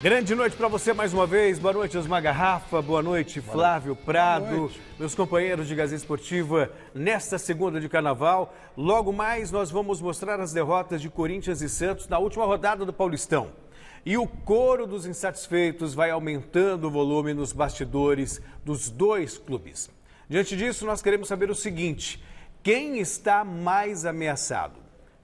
Grande noite para você mais uma vez. Boa noite, Osmar Garrafa. Boa noite, Flávio Prado. Meus companheiros de Gazeta Esportiva, nesta segunda de carnaval. Logo mais nós vamos mostrar as derrotas de Corinthians e Santos na última rodada do Paulistão. E o coro dos insatisfeitos vai aumentando o volume nos bastidores dos dois clubes. Diante disso, nós queremos saber o seguinte: quem está mais ameaçado?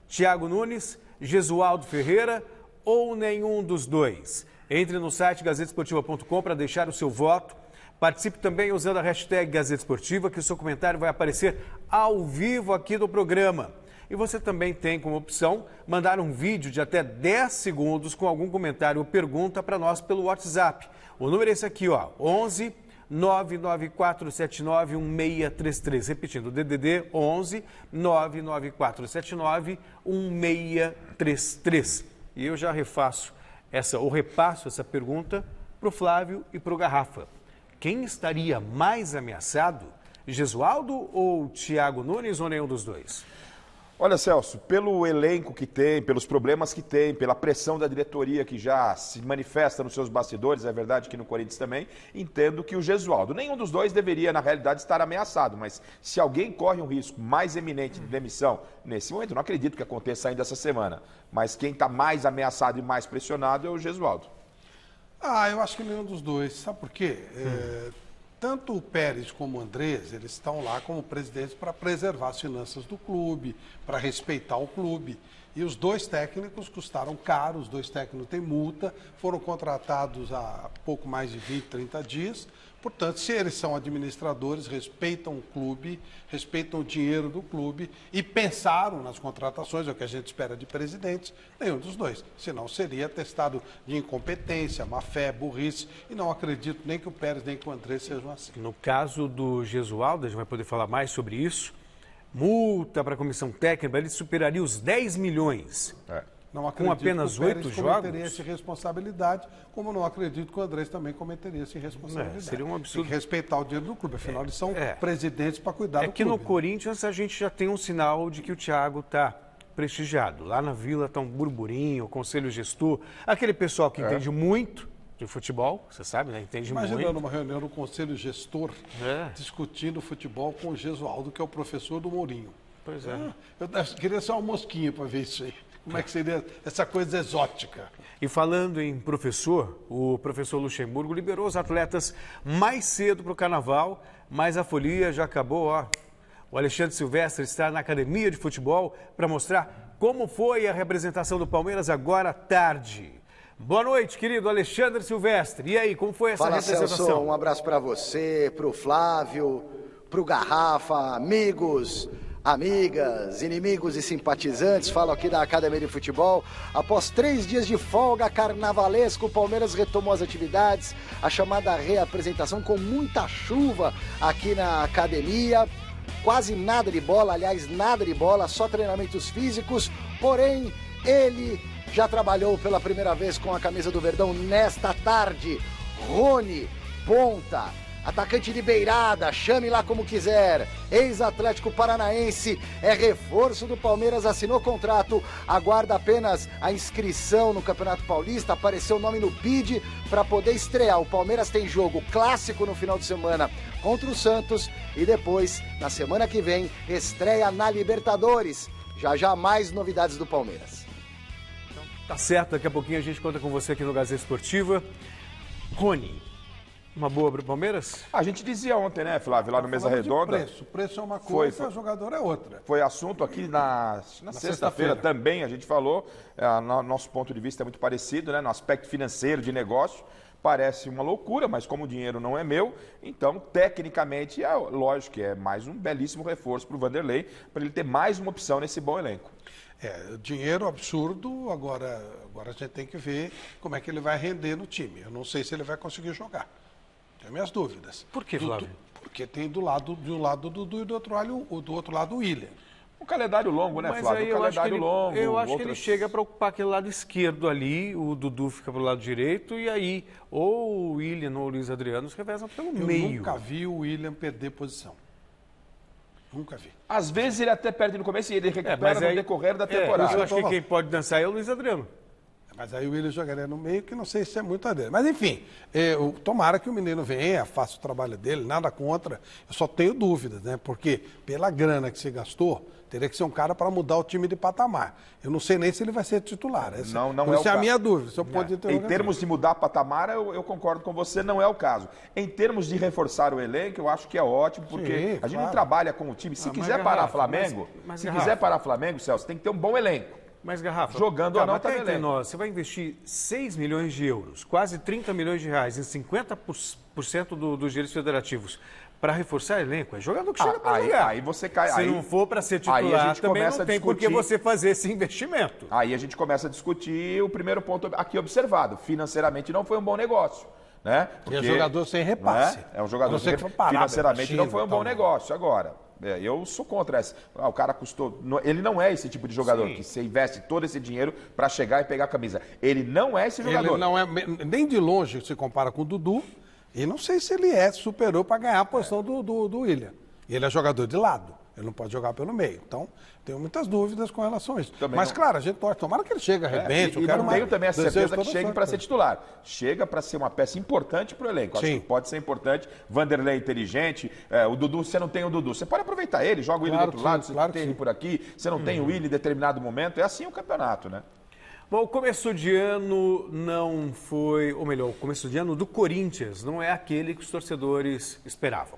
Thiago Nunes, Jesualdo Ferreira ou nenhum dos dois? Entre no site gazetesportiva.com para deixar o seu voto. Participe também usando a hashtag Gazeta Esportiva, que o seu comentário vai aparecer ao vivo aqui no programa. E você também tem como opção mandar um vídeo de até 10 segundos com algum comentário ou pergunta para nós pelo WhatsApp. O número é esse aqui, ó, 11 99479 1633. Repetindo, DDD 11 99479 1633. E eu já repasso essa pergunta para o Flávio e para o Garrafa. Quem estaria mais ameaçado? Jesualdo ou Thiago Nunes ou nenhum dos dois? Olha, Celso, pelo elenco que tem, pelos problemas que tem, pela pressão da diretoria que já se manifesta nos seus bastidores, é verdade que no Corinthians também, entendo que o Jesualdo, nenhum dos dois deveria, na realidade, estar ameaçado, mas se alguém corre um risco mais eminente de demissão, nesse momento, não acredito que aconteça ainda essa semana, mas quem está mais ameaçado e mais pressionado é o Jesualdo. Eu acho que nenhum dos dois, sabe por quê? Tanto o Pérez como o Andrés, eles estão lá como presidentes para preservar as finanças do clube, para respeitar o clube. E os dois técnicos custaram caro, os dois técnicos têm multa, foram contratados há pouco mais de 20, 30 dias. Portanto, se eles são administradores, respeitam o clube, respeitam o dinheiro do clube e pensaram nas contratações, é o que a gente espera de presidentes, nenhum dos dois. Senão seria testado de incompetência, má-fé, burrice, e não acredito nem que o Pérez nem que o André sejam assim. No caso do Jesualdo, a gente vai poder falar mais sobre isso. Multa para a comissão técnica, ele superaria os 10 milhões. Não acredito com apenas que o Pérez 8 jogos? cometeria essa irresponsabilidade, como não acredito que o Andrés também cometeria essa irresponsabilidade. Seria um absurdo. Tem que respeitar o dinheiro do clube, afinal eles são presidentes para cuidar do clube. É que no Corinthians a gente já tem um sinal de que o Thiago está prestigiado. Lá na Vila está um burburinho, o conselho gestor, aquele pessoal que entende muito de futebol, você sabe, né? Entende muito. Imaginando uma reunião no conselho gestor discutindo futebol com o Jesualdo, que é o professor do Mourinho. Pois é. Eu queria ser uma mosquinha para ver isso aí. Como é que seria essa coisa exótica? E falando em professor, o professor Luxemburgo liberou os atletas mais cedo para o carnaval, mas a folia já acabou, ó. O Alexandre Silvestre está na academia de futebol para mostrar como foi a representação do Palmeiras agora à tarde. Boa noite, querido Alexandre Silvestre. E aí, como foi essa representação? Celso, um abraço para você, para o Flávio, para o Garrafa, amigos, amigas, inimigos e simpatizantes. Falo aqui da Academia de Futebol. Após 3 dias de folga carnavalesca, o Palmeiras retomou as atividades, a chamada reapresentação com muita chuva aqui na academia. Quase nada de bola, aliás, nada de bola, só treinamentos físicos. Porém, ele já trabalhou pela primeira vez com a camisa do Verdão nesta tarde. Rony, ponta, atacante de beirada, chame lá como quiser, ex-Atlético Paranaense, é reforço do Palmeiras, assinou contrato, aguarda apenas a inscrição no Campeonato Paulista, apareceu o nome no BID para poder estrear. O Palmeiras tem jogo clássico no final de semana contra o Santos e depois, na semana que vem, estreia na Libertadores. Já mais novidades do Palmeiras. Tá certo, daqui a pouquinho a gente conta com você aqui no Gazeta Esportiva. Rony, uma boa para o Palmeiras? A gente dizia ontem, né, Flávio, lá no Mesa Redonda. O preço é uma coisa, o jogador é outra. Foi assunto aqui na sexta-feira também, a gente falou, nosso ponto de vista é muito parecido, né, no aspecto financeiro, de negócio. Parece uma loucura, mas como o dinheiro não é meu, então, tecnicamente, lógico que é mais um belíssimo reforço para o Vanderlei, para ele ter mais uma opção nesse bom elenco. Dinheiro absurdo, agora a gente tem que ver como é que ele vai render no time. Eu não sei se ele vai conseguir jogar. Tenho minhas dúvidas. Por que, Flávio? Porque tem de um lado o Dudu e do outro lado o William. Um calendário longo, né, Flávio? Aí eu acho que ele chega para ocupar aquele lado esquerdo ali, o Dudu fica para o lado direito, e aí ou o William ou o Luiz Adriano se revezam pelo meio. Eu nunca vi o William perder posição. Nunca vi. Às vezes ele até perde no começo e ele recupera no decorrer da temporada. Eu acho que quem pode dançar é o Luiz Adriano. Mas aí o Willian jogaria no meio, que não sei se é muito a dele. Mas enfim, tomara que o menino venha, faça o trabalho dele, nada contra. Eu só tenho dúvidas, né? Porque pela grana que se gastou, teria que ser um cara para mudar o time de patamar. Eu não sei nem se ele vai ser titular. Essa é a minha dúvida. Seu ponto de interrogação. Em termos de mudar patamar, eu concordo com você, não é o caso. Em termos de reforçar o elenco, eu acho que é ótimo, porque a gente não trabalha com o time. Se quiser parar Flamengo, Celso, tem que ter um bom elenco. Mas, Garrafa, jogando ou não, tá entre nós, você vai investir 6 milhões de euros, quase 30 milhões de reais, em 50% dos direitos federativos, para reforçar elenco. É jogador que chega para jogar. Aí você cai. Se não for para ser titular, também não tem por que você fazer esse investimento. Aí a gente começa a discutir o primeiro ponto aqui observado. Financeiramente não foi um bom negócio. Né? Porque, é jogador sem repasse. É um jogador sem repasse. Financeiramente não foi um bom negócio. Agora, eu sou contra essa. O cara custou. Ele não é esse tipo de jogador que você investe todo esse dinheiro para chegar e pegar a camisa. Ele não é esse jogador. Ele não é, nem de longe se compara com o Dudu. E não sei se ele superou para ganhar a posição do Willian. E ele é jogador de lado. Ele não pode jogar pelo meio. Então, tenho muitas dúvidas com relação a isso. Mas, claro, a gente torce. Tomara que ele chegue, arrebente. E não tenho também a certeza que chegue para ser titular. Chega para ser uma peça importante para o elenco. Acho que pode ser importante. Vanderlei é inteligente. O Dudu, você não tem o Dudu. Você pode aproveitar ele, joga o Willian do outro lado, você tem ele por aqui. Você não tem o Willian em determinado momento. É assim o campeonato, né? Bom, o começo de ano não foi, ou melhor, o começo de ano do Corinthians não é aquele que os torcedores esperavam.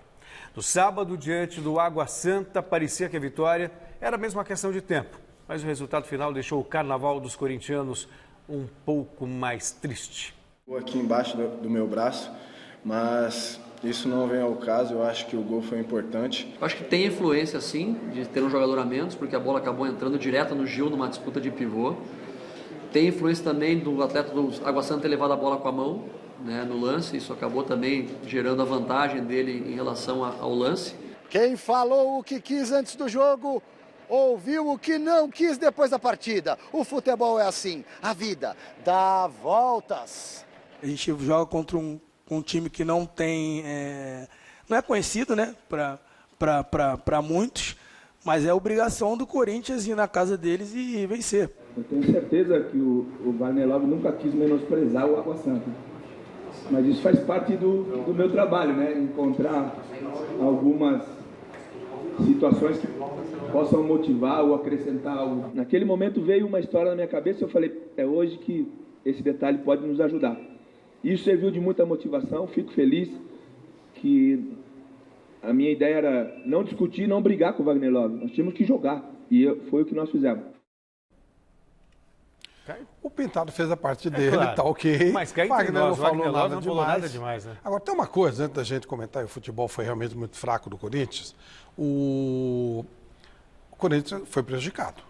No sábado, diante do Água Santa, parecia que a vitória era a mesma questão de tempo, mas o resultado final deixou o carnaval dos corintianos um pouco mais triste. Estou aqui embaixo do meu braço, mas isso não vem ao caso, eu acho que o gol foi importante. Eu acho que tem influência, sim, de ter um jogador a menos, porque a bola acabou entrando direto no Gil numa disputa de pivô. Tem influência também do atleta do Água Santa ter levado a bola com a mão, né, no lance. Isso acabou também gerando a vantagem dele em relação ao lance. Quem falou o que quis antes do jogo, ouviu o que não quis depois da partida. O futebol é assim, a vida dá voltas. A gente joga contra um time que não tem, não é conhecido, né, para muitos, mas é obrigação do Corinthians ir na casa deles e vencer. Eu tenho certeza que o Wagner Love nunca quis menosprezar o Água Santa. Mas isso faz parte do meu trabalho, né? Encontrar algumas situações que possam motivar ou acrescentar algo. Naquele momento veio uma história na minha cabeça e eu falei, é hoje que esse detalhe pode nos ajudar. Isso serviu de muita motivação, fico feliz que a minha ideia era não discutir, não brigar com o Wagner Love. Nós tínhamos que jogar e foi o que nós fizemos. O Pintado fez a parte dele, claro. Tá ok. Mas Wagner não falou nada demais, né? Agora, tem uma coisa, antes da gente comentar, o futebol foi realmente muito fraco do Corinthians, o Corinthians foi prejudicado.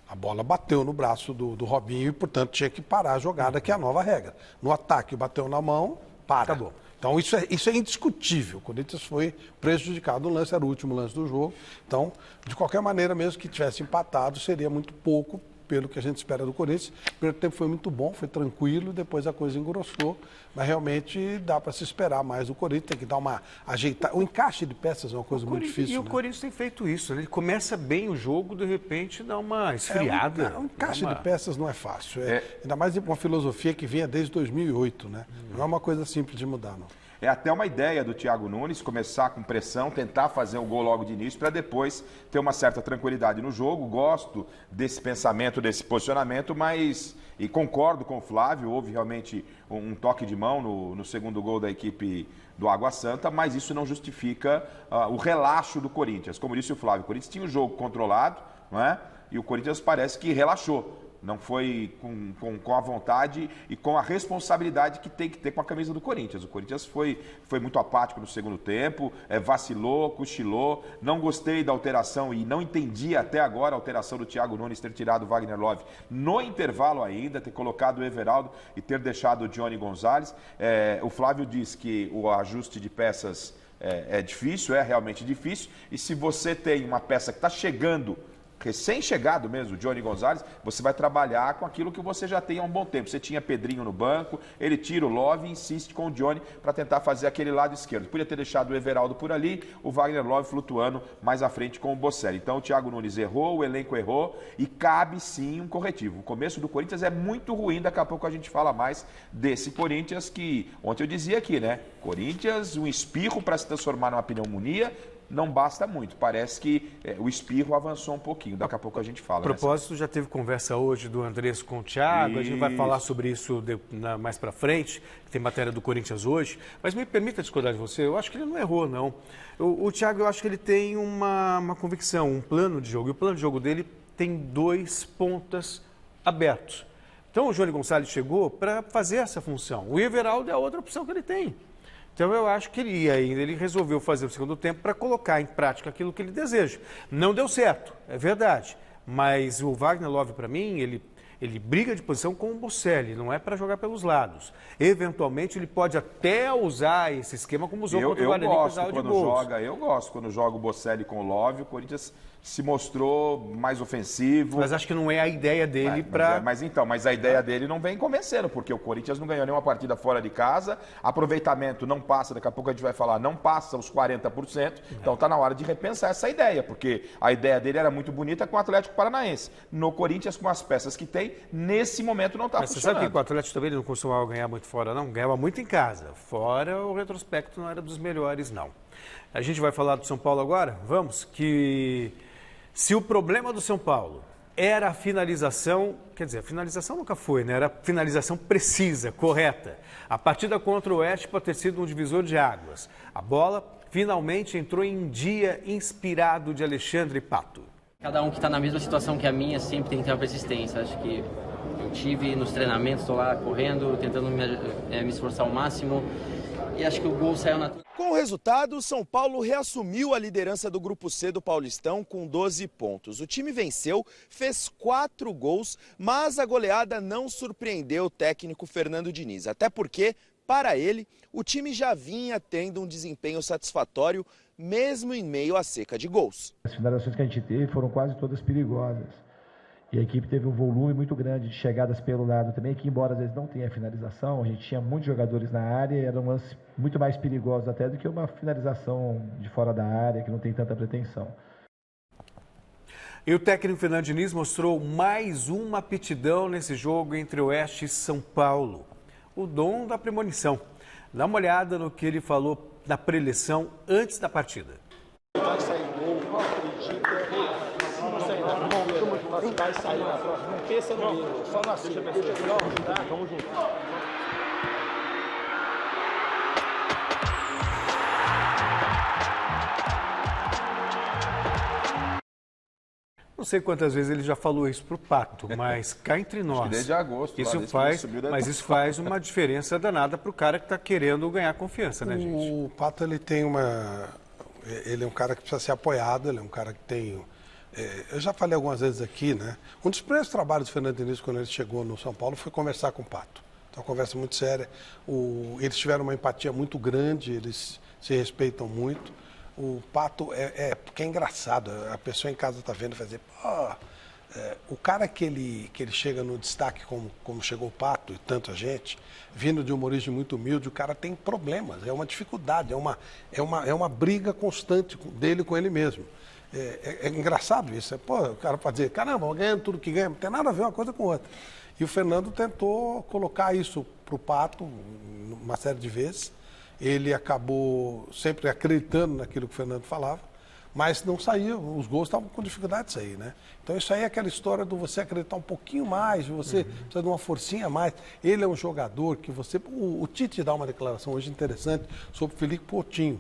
A bola bateu no braço do Robinho e, portanto, tinha que parar a jogada, que é a nova regra. No ataque, bateu na mão, para. Acabou. Então, isso é indiscutível. O Corinthians foi prejudicado. O lance era o último lance do jogo. Então, de qualquer maneira, mesmo que tivesse empatado, seria muito pouco pelo que a gente espera do Corinthians. O primeiro tempo foi muito bom, foi tranquilo, depois a coisa engrossou, mas realmente dá para se esperar mais do Corinthians, tem que dar uma ajeitada. O encaixe de peças é uma coisa muito difícil. E o Corinthians tem feito isso, né? Ele começa bem o jogo, de repente dá uma esfriada. O encaixe de peças não é fácil, ainda mais uma filosofia que vinha desde 2008, né? Não é uma coisa simples de mudar, não. É até uma ideia do Thiago Nunes começar com pressão, tentar fazer o gol logo de início para depois ter uma certa tranquilidade no jogo. Gosto desse pensamento, desse posicionamento, mas, e concordo com o Flávio, houve realmente um toque de mão no segundo gol da equipe do Água Santa, mas isso não justifica o relaxo do Corinthians. Como disse o Flávio, o Corinthians tinha o jogo controlado, não é? E o Corinthians parece que relaxou. Não foi com a vontade e com a responsabilidade que tem que ter com a camisa do Corinthians. O Corinthians foi muito apático no segundo tempo, vacilou, cochilou. Não gostei da alteração e não entendi até agora a alteração do Thiago Nunes ter tirado o Wagner Love no intervalo ainda, ter colocado o Everaldo e ter deixado o Johnny Gonzalez. O Flávio diz que o ajuste de peças é difícil, é realmente difícil. E se você tem uma peça que está chegando recém-chegado mesmo, o Johnny Gonzalez, você vai trabalhar com aquilo que você já tem há um bom tempo. Você tinha Pedrinho no banco, ele tira o Love e insiste com o Johnny para tentar fazer aquele lado esquerdo. Podia ter deixado o Everaldo por ali, o Wagner Love flutuando mais à frente com o Bocelli. Então o Thiago Nunes errou, o elenco errou e cabe sim um corretivo. O começo do Corinthians é muito ruim, daqui a pouco a gente fala mais desse Corinthians que, ontem eu dizia aqui, né? Corinthians, um espirro para se transformar numa pneumonia, não basta muito. Parece que o espirro avançou um pouquinho. Daqui a pouco a gente fala. A propósito, já teve conversa hoje do Andrés com o Thiago. Isso. A gente vai falar sobre isso mais para frente. Tem matéria do Corinthians hoje. Mas me permita discordar de você. Eu acho que ele não errou, não. O Thiago, eu acho que ele tem uma convicção, um plano de jogo. E o plano de jogo dele tem 2 pontas abertos. Então o Johnny Gonçalves chegou para fazer essa função. O Everaldo é a outra opção que ele tem. Então eu acho que ele resolveu fazer o segundo tempo para colocar em prática aquilo que ele deseja. Não deu certo, é verdade. Mas o Wagner Love, para mim, ele briga de posição com o Bocelli, não é para jogar pelos lados. Eventualmente ele pode até usar esse esquema como usou contra o Guarani. Eu gosto quando joga o Bocelli com o Love, o Corinthians se mostrou mais ofensivo. Mas acho que não é a ideia dele para... Mas a ideia dele não vem convencendo, porque o Corinthians não ganhou nenhuma partida fora de casa, aproveitamento não passa, daqui a pouco a gente vai falar, não passa os 40%, então está na hora de repensar essa ideia, porque a ideia dele era muito bonita com o Atlético Paranaense. No Corinthians, com as peças que tem, nesse momento não está funcionando. Você sabe que com o Atlético também ele não costumava ganhar muito fora, não? Ganhava muito em casa. Fora, o retrospecto não era dos melhores, não. A gente vai falar do São Paulo agora? Vamos, que... Se o problema do São Paulo era a finalização, quer dizer, a finalização nunca foi, né? Era a finalização precisa, correta. A partida contra o Oeste pode ter sido um divisor de águas. A bola finalmente entrou em dia inspirado de Alexandre Pato. Cada um que está na mesma situação que a minha sempre tem que ter uma persistência. Acho que eu tive nos treinamentos, estou lá correndo, tentando me esforçar ao máximo. E acho que o gol saiu na... Com o resultado, o São Paulo reassumiu a liderança do Grupo C do Paulistão com 12 pontos. O time venceu, fez 4 gols, mas a goleada não surpreendeu o técnico Fernando Diniz. Até porque, para ele, o time já vinha tendo um desempenho satisfatório, mesmo em meio à seca de gols. As finalizações que a gente teve foram quase todas perigosas. E a equipe teve um volume muito grande de chegadas pelo lado também, que embora às vezes não tenha finalização, a gente tinha muitos jogadores na área e era um lance muito mais perigoso até do que uma finalização de fora da área, que não tem tanta pretensão. E o técnico Fernando Diniz mostrou mais uma aptidão nesse jogo entre Oeste e São Paulo. O dom da premonição. Dá uma olhada no que ele falou na preleção antes da partida. Vai sair gol, não acredita. Vai sair na próxima. Não pensa no meio, só na cima. Vamos junto. Não sei quantas vezes ele já falou isso pro Pato, mas cá entre nós. Desde agosto. Isso faz uma diferença danada pro cara que está querendo ganhar confiança, né, gente? O Pato, ele tem ele é um cara que precisa ser apoiado, ele é um cara que tem... eu já falei algumas vezes aqui, né? Um dos primeiros trabalhos do Fernando Diniz, quando ele chegou no São Paulo, foi conversar com o Pato. Então, uma conversa muito séria. Eles tiveram uma empatia muito grande, eles se respeitam muito. O Pato porque é engraçado, a pessoa em casa está vendo e vai dizer, o cara que ele chega no destaque como chegou o Pato e tanta gente, vindo de uma origem muito humilde, o cara tem problemas, é uma dificuldade, é uma briga constante dele com ele mesmo. É engraçado isso, o cara pode dizer, caramba, ganhando tudo que ganha, não tem nada a ver uma coisa com outra. E o Fernando tentou colocar isso para o Pato uma série de vezes. Ele acabou sempre acreditando naquilo que o Fernando falava, mas não saía, os gols estavam com dificuldade de sair, né? Então isso aí é aquela história do você acreditar um pouquinho mais, você precisa de uma forcinha a mais. Ele é um jogador que você... O Tite dá uma declaração hoje interessante sobre o Felipe Coutinho.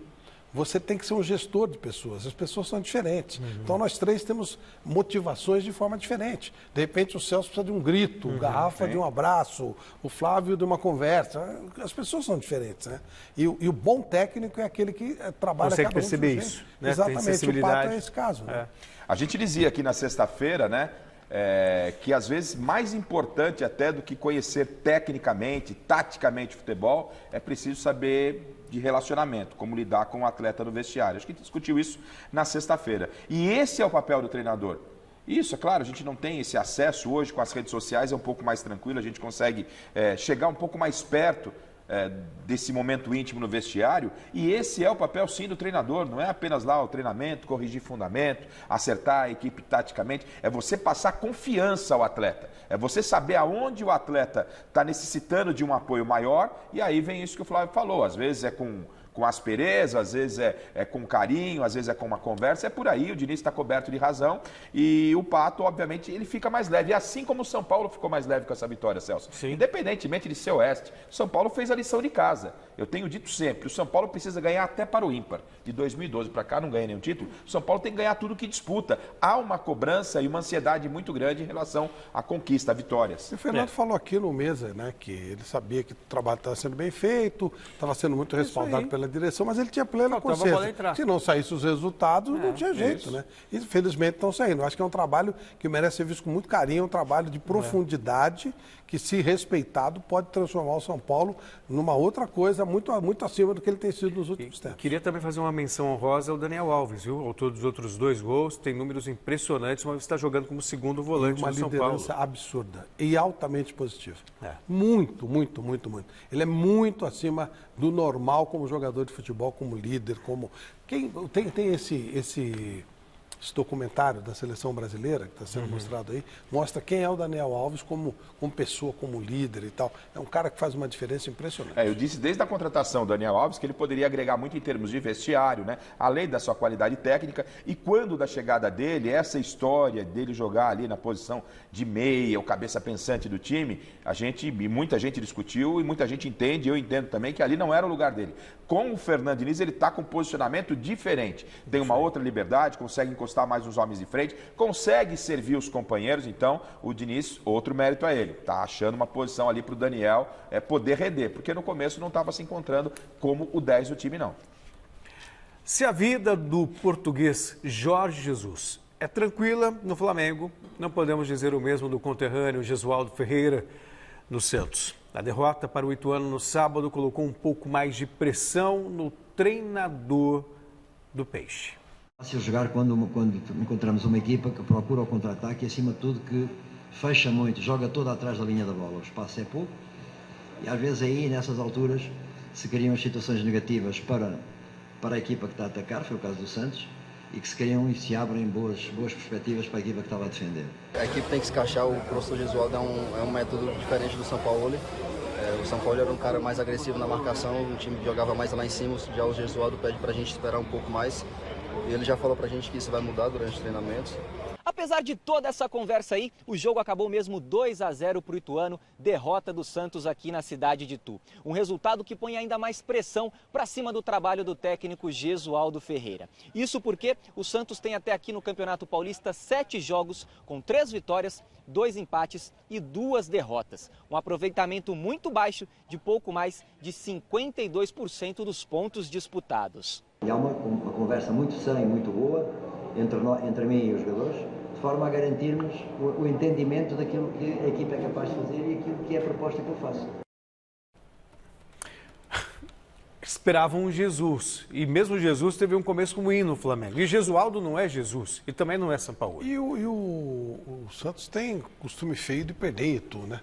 Você tem que ser um gestor de pessoas, as pessoas são diferentes. Então nós três temos motivações de forma diferente. De repente o Celso precisa de um grito, o Garrafa de um abraço, o Flávio de uma conversa. As pessoas são diferentes, né? E o bom técnico é aquele que trabalha consegue cada um perceber isso, né? Exatamente, o Pato é esse caso. Né? A gente dizia aqui na sexta-feira, né? Que às vezes mais importante até do que conhecer tecnicamente, taticamente o futebol, é preciso saber de relacionamento, como lidar com o atleta no vestiário. Acho que a gente discutiu isso na sexta-feira. E esse é o papel do treinador. Isso, é claro, a gente não tem esse acesso hoje com as redes sociais, é um pouco mais tranquilo, a gente consegue chegar um pouco mais perto desse momento íntimo no vestiário, e esse é o papel sim do treinador, não é apenas lá o treinamento, corrigir fundamento, acertar a equipe taticamente, é você passar confiança ao atleta, é você saber aonde o atleta está necessitando de um apoio maior, e aí vem isso que o Flávio falou, às vezes é com aspereza, às vezes é com carinho, às vezes é com uma conversa, é por aí, o Diniz está coberto de razão e o Pato, obviamente, ele fica mais leve, e assim como o São Paulo ficou mais leve com essa vitória, Celso. Sim. Independentemente de ser oeste, o São Paulo fez a lição de casa. Eu tenho dito sempre, o São Paulo precisa ganhar até para o ímpar. De 2012 para cá não ganha nenhum título, o São Paulo tem que ganhar tudo que disputa. Há uma cobrança e uma ansiedade muito grande em relação à conquista, a vitórias. E o Fernando falou aqui no Mesa, né, que ele sabia que o trabalho estava sendo bem feito, estava sendo muito respaldado pela direção, mas ele tinha plena consciência. Se não saísse os resultados, não tinha jeito, né? E felizmente estão saindo. Acho que é um trabalho que merece ser visto com muito carinho, um trabalho de profundidade que, se respeitado, pode transformar o São Paulo numa outra coisa muito, muito acima do que ele tem sido nos últimos tempos. Queria também fazer uma menção honrosa ao Daniel Alves, viu? Autor dos outros 2 gols, tem números impressionantes, mas está jogando como segundo volante do São Paulo. Uma liderança absurda e altamente positiva. Muito, muito, muito, muito. Ele é muito acima do normal como jogador de futebol, como líder, como... Tem esse documentário da seleção brasileira, que está sendo mostrado aí, mostra quem é o Daniel Alves como pessoa, como líder e tal. É um cara que faz uma diferença impressionante. Eu disse desde a contratação do Daniel Alves que ele poderia agregar muito em termos de vestiário, né? Além da sua qualidade técnica, e quando da chegada dele, essa história dele jogar ali na posição de meia, o cabeça pensante do time, muita gente discutiu e muita gente entende, eu entendo também, que ali não era o lugar dele. Com o Fernando Diniz, ele está com um posicionamento diferente, tem uma outra liberdade, consegue encostar mais uns homens de frente, consegue servir os companheiros, então o Diniz, outro mérito a ele, está achando uma posição ali para o Daniel poder render, porque no começo não estava se encontrando como o 10 do time, não. Se a vida do português Jorge Jesus é tranquila no Flamengo, não podemos dizer o mesmo do conterrâneo Jesualdo Ferreira no Santos. A derrota para o Ituano no sábado colocou um pouco mais de pressão no treinador do Peixe. É fácil jogar quando encontramos uma equipa que procura o contra-ataque e, acima de tudo, que fecha muito, joga toda atrás da linha da bola. O espaço é pouco e, às vezes, aí, nessas alturas, se criam situações negativas para a equipa que está a atacar, foi o caso do Santos, e que se criam e se abrem boas perspectivas para a equipa que estava a defender. A equipe tem que se encaixar, o professor Jesualdo é um método diferente do São Paulo. O São Paulo era um cara mais agressivo na marcação, o time jogava mais lá em cima, já o Jesualdo pede para a gente esperar um pouco mais. E ele já falou pra gente que isso vai mudar durante os treinamentos. Apesar de toda essa conversa aí, o jogo acabou mesmo 2-0 para o Ituano, derrota do Santos aqui na cidade de Itu. Um resultado que põe ainda mais pressão para cima do trabalho do técnico Jesualdo Ferreira. Isso porque o Santos tem até aqui no Campeonato Paulista 7 jogos, com 3 vitórias, 2 empates e 2 derrotas. Um aproveitamento muito baixo de pouco mais de 52% dos pontos disputados. E há uma conversa muito sã e muito boa entre mim e os jogadores, de forma a garantirmos o entendimento daquilo que a equipa é capaz de fazer e aquilo que é a proposta que eu faço. Esperavam um Jesus, e mesmo Jesus teve um começo ruim no Flamengo. E Jesualdo não é Jesus, e também não é São Paulo. E o Santos tem costume feio de perder em Itu, né?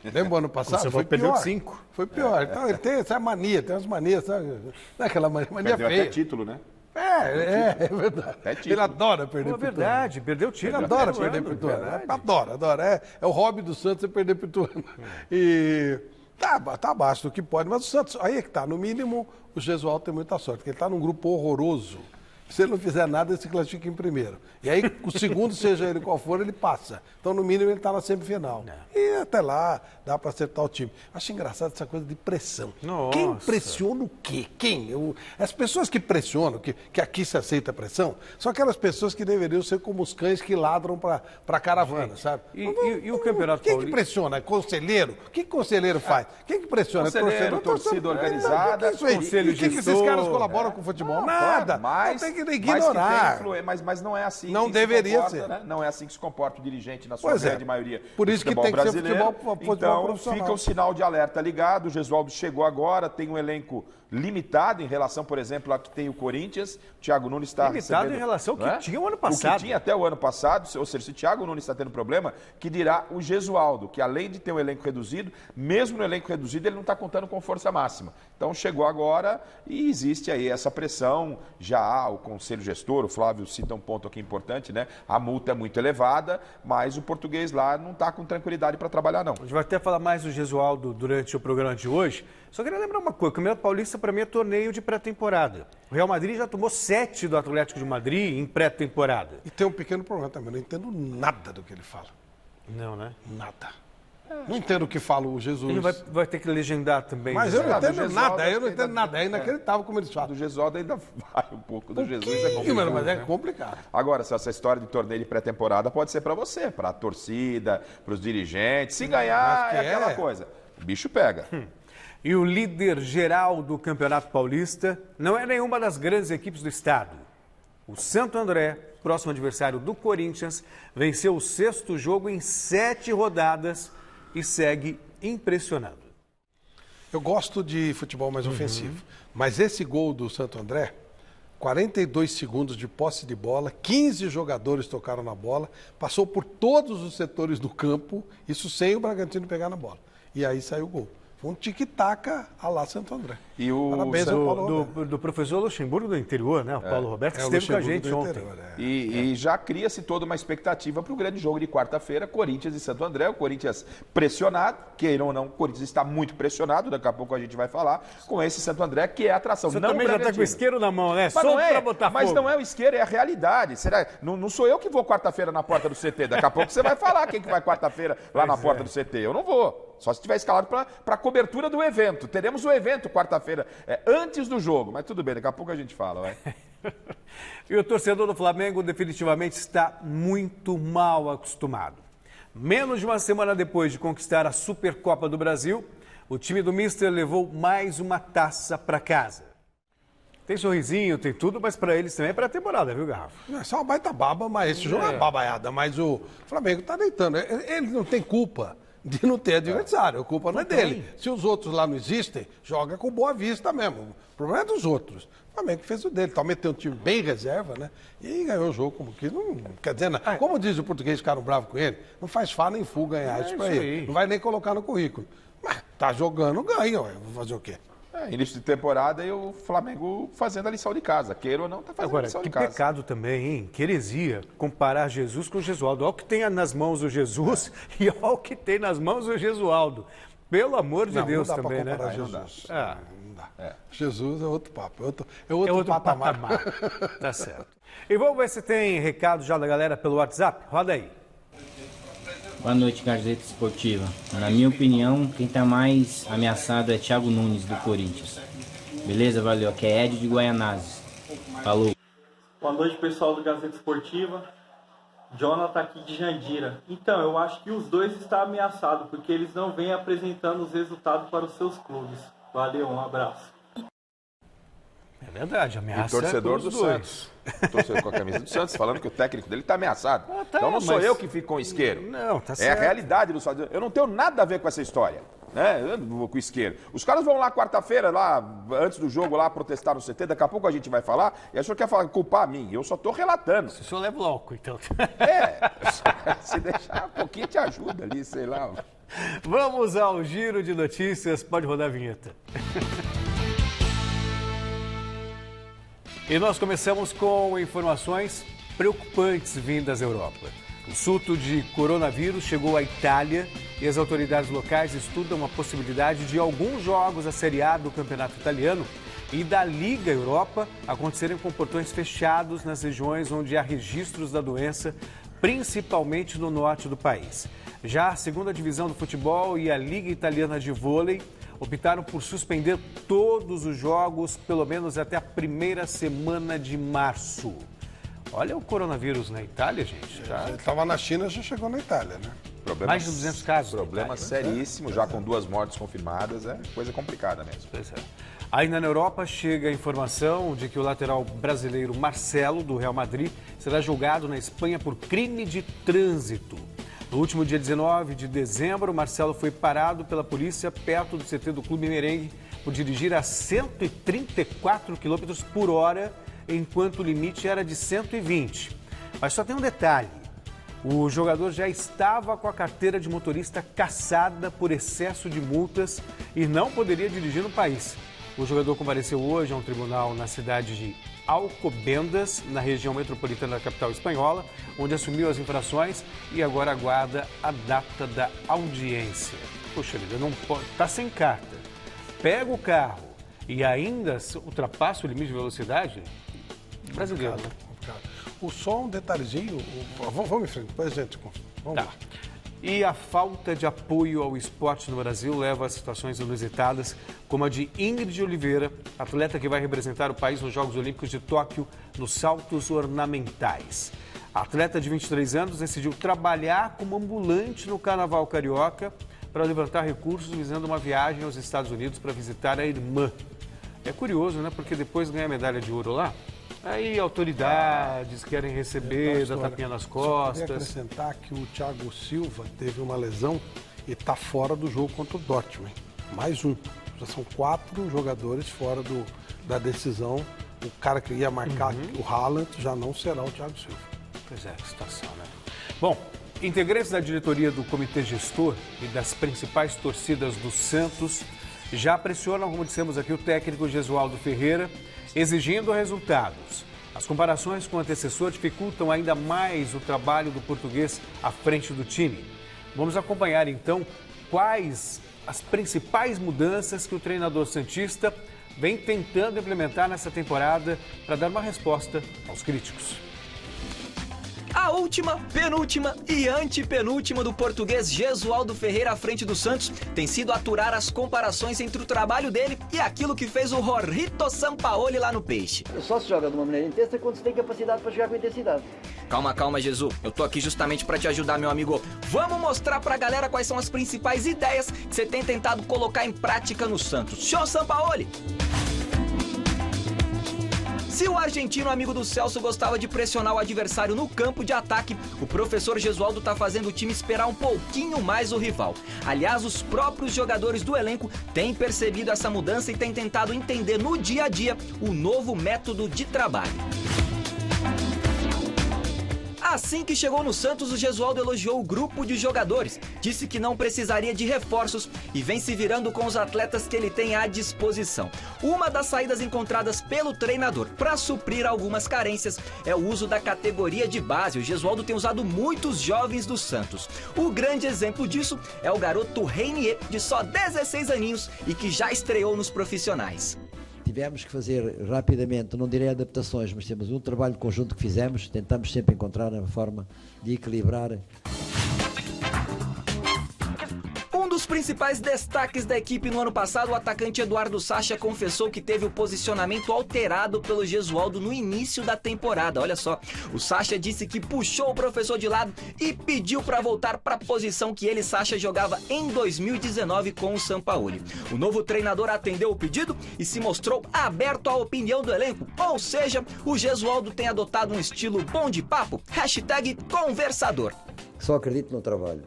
Lembra o ano passado? Foi pior. 5. Foi pior. Então ele tem essa mania, tem umas manias, sabe? Não é aquela mania perdeu feia. Até título, né? É verdade. Ele adora perder pro Ituano. É verdade, perdeu o título. Ele adora perder pro Ituano. Adora. É o hobby do Santos perder pro Ituano. E tá abaixo do que pode, mas o Santos, aí é que tá. No mínimo, o Jesualdo tem muita sorte, porque ele tá num grupo horroroso. Se ele não fizer nada, ele se classifica em primeiro. E aí, o segundo, seja ele qual for, ele passa. Então, no mínimo, ele está na semifinal. E até lá, dá para acertar o time. Acho engraçado essa coisa de pressão. Nossa. Quem pressiona o quê? Quem? As pessoas que pressionam, que aqui se aceita pressão, são aquelas pessoas que deveriam ser como os cães que ladram para a caravana, sabe? E o Campeonato Paulista? Quem que pressiona? É conselheiro? O que conselheiro faz? Quem que pressiona? Conselheiro, torcida organizada, conselho gestor. E que esses caras colaboram com o futebol? Nada. Mas tem que ignorar. Mas não é assim. Não que deveria se comporta, ser. Né? Não é assim que se comporta o dirigente na sua grande maioria. Por isso que tem que ser futebol então, profissional. fica o sinal de alerta ligado. O Gesualdo chegou agora, tem um elenco limitado em relação, por exemplo, a que tem o Corinthians. O Thiago Nunes está limitado em relação ao que tinha o ano passado. O que tinha até o ano passado, ou seja, se o Thiago Nunes está tendo problema, que dirá o Gesualdo, que além de ter um elenco reduzido, mesmo no elenco reduzido, ele não está contando com força máxima. Então chegou agora e existe aí essa pressão. Já há o conselho gestor, o Flávio cita um ponto aqui importante, né? A multa é muito elevada, mas o português lá não está com tranquilidade para trabalhar, não. A gente vai até falar mais do Gesualdo durante o programa de hoje. Só queria lembrar uma coisa, o Campeonato Paulista para mim é torneio de pré-temporada. O Real Madrid já tomou 7 do Atlético de Madrid em pré-temporada. E tem um pequeno problema também, eu não entendo nada do que ele fala. Não, né? Nada. Não entendo o que fala o Jesus. Ele vai ter que legendar também. Mas eu não entendo nada, eu não entendo nada. É inacreditável como eles falam. Do Gesualdo ainda vai um pouco, do Jesus é complicado. Mas é complicado. Agora, essa história de torneio de pré-temporada pode ser para você, para a torcida, para os dirigentes. Se ganhar, é aquela coisa. O bicho pega. E o líder geral do Campeonato Paulista não é nenhuma das grandes equipes do estado. O Santo André, próximo adversário do Corinthians, venceu o 6º jogo em 7 rodadas e segue impressionando. Eu gosto de futebol mais ofensivo, mas esse gol do Santo André, 42 segundos de posse de bola, 15 jogadores tocaram na bola, passou por todos os setores do campo, isso sem o Bragantino pegar na bola. E aí saiu o gol. Foi um tic-tac a lá Santo André. E o parabéns ao Paulo Roberto. Do professor Luxemburgo do interior, né? O Paulo Roberto, que esteve com a gente ontem. E já cria-se toda uma expectativa para o grande jogo de quarta-feira, Corinthians e Santo André. O Corinthians pressionado, queiram ou não, o Corinthians está muito pressionado, daqui a pouco a gente vai falar, com esse Santo André, que é a atração. Você também já está com o isqueiro na mão, né? Só para botar fogo. Mas não é o isqueiro, é a realidade. Será? Não sou eu que vou quarta-feira na porta do CT. Daqui a pouco você vai falar quem que vai quarta-feira lá na porta do CT. Eu não vou. Só se estiver escalado para a cobertura do evento. Teremos o evento quarta-feira, antes do jogo. Mas tudo bem, daqui a pouco a gente fala. Vai. E o torcedor do Flamengo definitivamente está muito mal acostumado. Menos de uma semana depois de conquistar a Supercopa do Brasil, o time do Mister levou mais uma taça para casa. Tem sorrisinho, tem tudo, mas para eles também é pré-temporada, viu, Garrafa? É só uma baita baba, mas esse jogo é babaiada. Mas o Flamengo está deitando. Ele não tem culpa de não ter adversário, a culpa não é dele. Se os outros lá não existem, joga com Boa Vista mesmo. O problema é dos outros. O Flamengo fez o dele, meteu um time bem reserva, né? E ganhou o jogo como que não quer dizer nada. Como diz o português, ficaram bravos com ele, não faz fá nem fu ganhar isso pra ele. Não vai nem colocar no currículo. Mas tá jogando, ganha, ué. Vou fazer o quê? Início de temporada e o Flamengo fazendo a lição de casa. Queira ou não, tá fazendo a lição de casa. Agora, que pecado também, hein? Que heresia comparar Jesus com o Gesualdo. Olha o que tem nas mãos o Jesus e olha o que tem nas mãos o Gesualdo. Pelo amor de Deus também, né? Não dá pra comparar Jesus. Não dá. Jesus é outro papo, é outro patamar. Tá certo. E vamos ver se tem recado já da galera pelo WhatsApp? Roda aí. Boa noite, Gazeta Esportiva. Na minha opinião, quem está mais ameaçado é Thiago Nunes, do Corinthians. Beleza? Valeu. Aqui é Ed de Guaianazes. Falou. Boa noite, pessoal do Gazeta Esportiva. Jonathan aqui de Jandira. Então, eu acho que os dois estão ameaçados, porque eles não vêm apresentando os resultados para os seus clubes. Valeu, um abraço. É verdade, ameaça. E torcedor do Santos. Torcedor com a camisa do Santos, falando que o técnico dele está ameaçado. Então não sou eu que fico com o isqueiro. Não, tá certo. É a realidade do Santos. Eu não tenho nada a ver com essa história, né? Eu não vou com o isqueiro. Os caras vão lá quarta-feira, lá antes do jogo, lá protestar no CT. Daqui a pouco a gente vai falar. E o senhor quer culpar a mim? Eu só estou relatando. O senhor leva louco, então. Se deixar um pouquinho te ajuda ali, sei lá. Vamos ao giro de notícias. Pode rodar a vinheta. E nós começamos com informações preocupantes vindas da Europa. O surto de coronavírus chegou à Itália e as autoridades locais estudam a possibilidade de alguns jogos da Série A do Campeonato Italiano e da Liga Europa acontecerem com portões fechados nas regiões onde há registros da doença, principalmente no norte do país. Já a segunda divisão do futebol e a Liga Italiana de Vôlei optaram por suspender todos os jogos, pelo menos até a primeira semana de março. Olha o coronavírus na Itália, gente. Ele estava na China, já chegou na Itália, né? Mais de 200 casos. Problema seríssimo, já com 2 mortes confirmadas, é coisa complicada mesmo. Pois é. Ainda na Europa, chega a informação de que o lateral brasileiro Marcelo, do Real Madrid, será julgado na Espanha por crime de trânsito. No último dia 19 de dezembro, Marcelo foi parado pela polícia perto do CT do Clube Merengue por dirigir a 134 km por hora, enquanto o limite era de 120. Mas só tem um detalhe. O jogador já estava com a carteira de motorista cassada por excesso de multas e não poderia dirigir no país. O jogador compareceu hoje a um tribunal na cidade de Alcobendas, na região metropolitana da capital espanhola, onde assumiu as infrações e agora aguarda a data da audiência. Poxa vida, não pode, tá sem carta, pega o carro e ainda ultrapassa o limite de velocidade? Brasileiro, né? Só um detalhezinho, vamos em frente, depois a gente... Vamos lá. E a falta de apoio ao esporte no Brasil leva a situações inusitadas, como a de Ingrid Oliveira, atleta que vai representar o país nos Jogos Olímpicos de Tóquio nos saltos ornamentais. A atleta de 23 anos decidiu trabalhar como ambulante no Carnaval Carioca para levantar recursos visando uma viagem aos Estados Unidos para visitar a irmã. É curioso, né? Porque depois de ganhar a medalha de ouro lá, aí autoridades querem receber, dar tapinha nas costas. Eu queria acrescentar que o Thiago Silva teve uma lesão e está fora do jogo contra o Dortmund. Mais um. Já são 4 jogadores fora da decisão. O cara que ia marcar o Haaland já não será o Thiago Silva. Pois é, que situação, né? Bom, integrantes da diretoria do Comitê Gestor e das principais torcidas do Santos já pressionam, como dissemos aqui, o técnico Jesualdo Ferreira, exigindo resultados. As comparações com o antecessor dificultam ainda mais o trabalho do português à frente do time. Vamos acompanhar então quais as principais mudanças que o treinador santista vem tentando implementar nessa temporada para dar uma resposta aos críticos. A última, penúltima e antepenúltima do português Jesualdo Ferreira à frente do Santos tem sido aturar as comparações entre o trabalho dele e aquilo que fez o Rorrito Sampaoli lá no Peixe. Só se joga de uma maneira intensa quando se tem capacidade para jogar com intensidade. Calma, Jesus. Eu tô aqui justamente para te ajudar, meu amigo. Vamos mostrar pra galera quais são as principais ideias que você tem tentado colocar em prática no Santos. Show, Sampaoli! Se o argentino amigo do Celso gostava de pressionar o adversário no campo de ataque, o professor Jesualdo tá fazendo o time esperar um pouquinho mais o rival. Aliás, os próprios jogadores do elenco têm percebido essa mudança e têm tentado entender no dia a dia o novo método de trabalho. Assim que chegou no Santos, o Jesualdo elogiou o grupo de jogadores, disse que não precisaria de reforços e vem se virando com os atletas que ele tem à disposição. Uma das saídas encontradas pelo treinador para suprir algumas carências é o uso da categoria de base. O Jesualdo tem usado muitos jovens do Santos. O grande exemplo disso é o garoto Reinier, de só 16 aninhos e que já estreou nos profissionais. Tivemos que fazer rapidamente, não direi adaptações, mas temos um trabalho conjunto que fizemos, tentamos sempre encontrar a forma de equilibrar. Um dos principais destaques da equipe no ano passado, o atacante Eduardo Sacha confessou que teve o posicionamento alterado pelo Jesualdo no início da temporada. Olha só, o Sacha disse que puxou o professor de lado e pediu para voltar para a posição que ele, Sacha, jogava em 2019 com o Sampaoli. O novo treinador atendeu o pedido e se mostrou aberto à opinião do elenco, ou seja, o Jesualdo tem adotado um estilo bom de papo, #conversador. Só acredito no trabalho.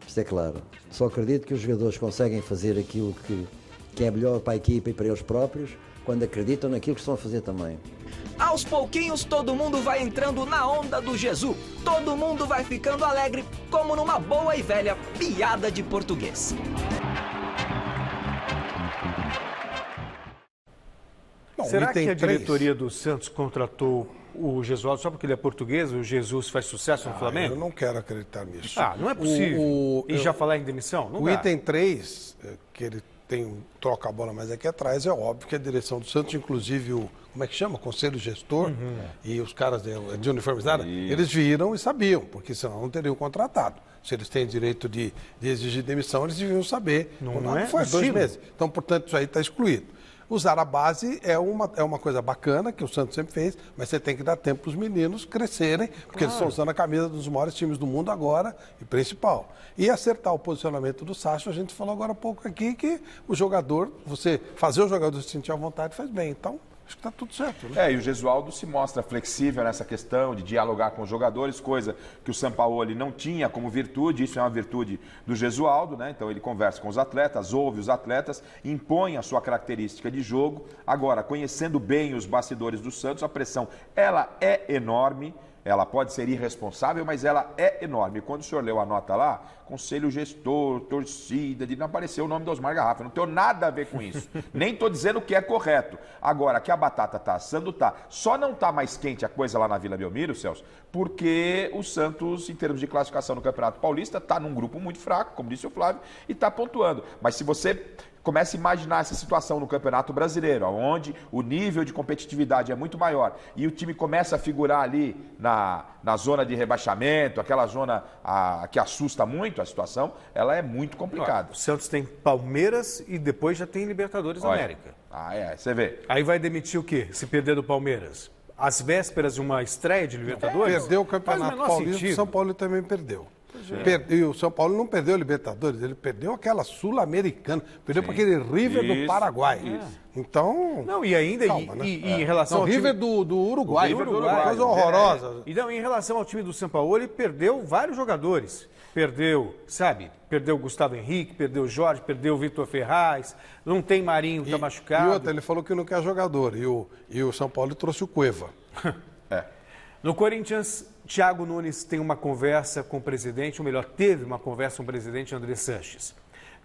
Isto é claro. Só acredito que os jogadores conseguem fazer aquilo que é melhor para a equipa e para eles próprios, quando acreditam naquilo que estão a fazer também. Aos pouquinhos, todo mundo vai entrando na onda do Jesus. Todo mundo vai ficando alegre, como numa boa e velha piada de português. Bom, será que a diretoria do Santos contratou o Jesualdo só porque ele é português, o Jesus faz sucesso no Flamengo? Eu não quero acreditar nisso. Não é possível. Já falar em demissão? Não dá. Item 3, que ele troca a bola mais aqui atrás, é óbvio que a direção do Santos, inclusive o, como é que chama? Conselho Gestor, e os caras de uniformizada, eles viram e sabiam, porque senão não teriam contratado. Se eles têm direito de exigir demissão, eles deviam saber. Não é foi possível. 2 meses. Então, portanto, isso aí está excluído. usar a base é uma coisa bacana, que o Santos sempre fez, mas você tem que dar tempo para os meninos crescerem, porque eles estão usando a camisa dos maiores times do mundo agora, e principal. E acertar o posicionamento do Sacha, a gente falou agora há pouco aqui, que o jogador, você fazer o jogador se sentir à vontade faz bem. Então, acho que está tudo certo, né? E o Gesualdo se mostra flexível nessa questão de dialogar com os jogadores, coisa que o Sampaoli não tinha como virtude, isso é uma virtude do Gesualdo, né? Então ele conversa com os atletas, ouve os atletas, impõe a sua característica de jogo. Agora, conhecendo bem os bastidores do Santos, a pressão, ela é enorme. Ela pode ser irresponsável, mas ela é enorme. Quando o senhor leu a nota lá, conselho gestor, torcida, não apareceu o nome do Osmar Garrafa. Não tenho nada a ver com isso. Nem estou dizendo que é correto. Agora, que a batata está assando, tá. Só não está mais quente a coisa lá na Vila Belmiro, Celso, porque o Santos, em termos de classificação no Campeonato Paulista, está num grupo muito fraco, como disse o Flávio, e está pontuando. Mas se você começa a imaginar essa situação no Campeonato Brasileiro, onde o nível de competitividade é muito maior e o time começa a figurar ali na zona de rebaixamento, aquela zona que assusta muito a situação, ela é muito complicada. O Santos tem Palmeiras e depois já tem Libertadores da América. Você vê. Aí vai demitir o quê? Se perder do Palmeiras? Às vésperas de uma estreia de Libertadores? Perdeu o Campeonato Paulista, o São Paulo também perdeu. E o São Paulo não perdeu a Libertadores, ele perdeu aquela Sul-Americana, perdeu para aquele River do Paraguai. Então. Não, e ainda calma, né? em relação ao River time... do Uruguai, coisa horrorosa. Então, em relação ao time do São Paulo, ele perdeu vários jogadores. Perdeu o Gustavo Henrique, perdeu o Jorge, perdeu o Vitor Ferraz, não tem Marinho, está machucado. E outra, ele falou que não quer jogador, e o São Paulo trouxe o Cueva. No Corinthians, Thiago Nunes tem uma conversa com o presidente, ou melhor, teve uma conversa com o presidente André Sanches.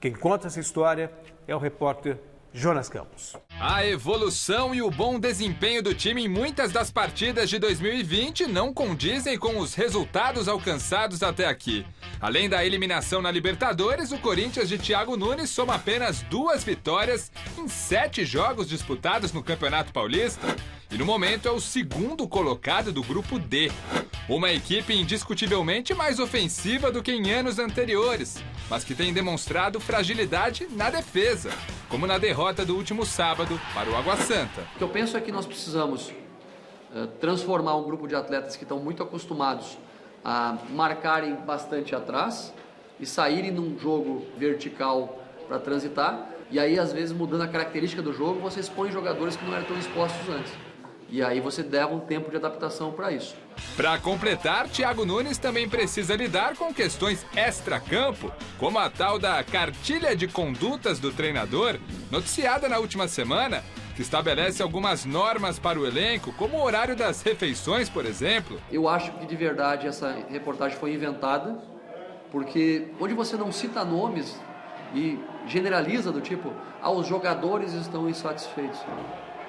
Quem conta essa história é o repórter Jonas Campos. A evolução e o bom desempenho do time em muitas das partidas de 2020 não condizem com os resultados alcançados até aqui. Além da eliminação na Libertadores, o Corinthians de Thiago Nunes soma apenas 2 vitórias em 7 jogos disputados no Campeonato Paulista. E no momento é o segundo colocado do Grupo D. Uma equipe indiscutivelmente mais ofensiva do que em anos anteriores, mas que tem demonstrado fragilidade na defesa, como na derrota do último sábado para o Água Santa. O que eu penso é que nós precisamos transformar um grupo de atletas que estão muito acostumados a marcarem bastante atrás e saírem num jogo vertical para transitar. E aí, às vezes, mudando a característica do jogo, você expõe jogadores que não eram tão expostos antes. E aí você leva um tempo de adaptação para isso. Para completar, Thiago Nunes também precisa lidar com questões extra-campo, como a tal da cartilha de condutas do treinador, noticiada na última semana, que estabelece algumas normas para o elenco, como o horário das refeições, por exemplo. Eu acho que de verdade essa reportagem foi inventada, porque onde você não cita nomes e generaliza do tipo, os jogadores estão insatisfeitos.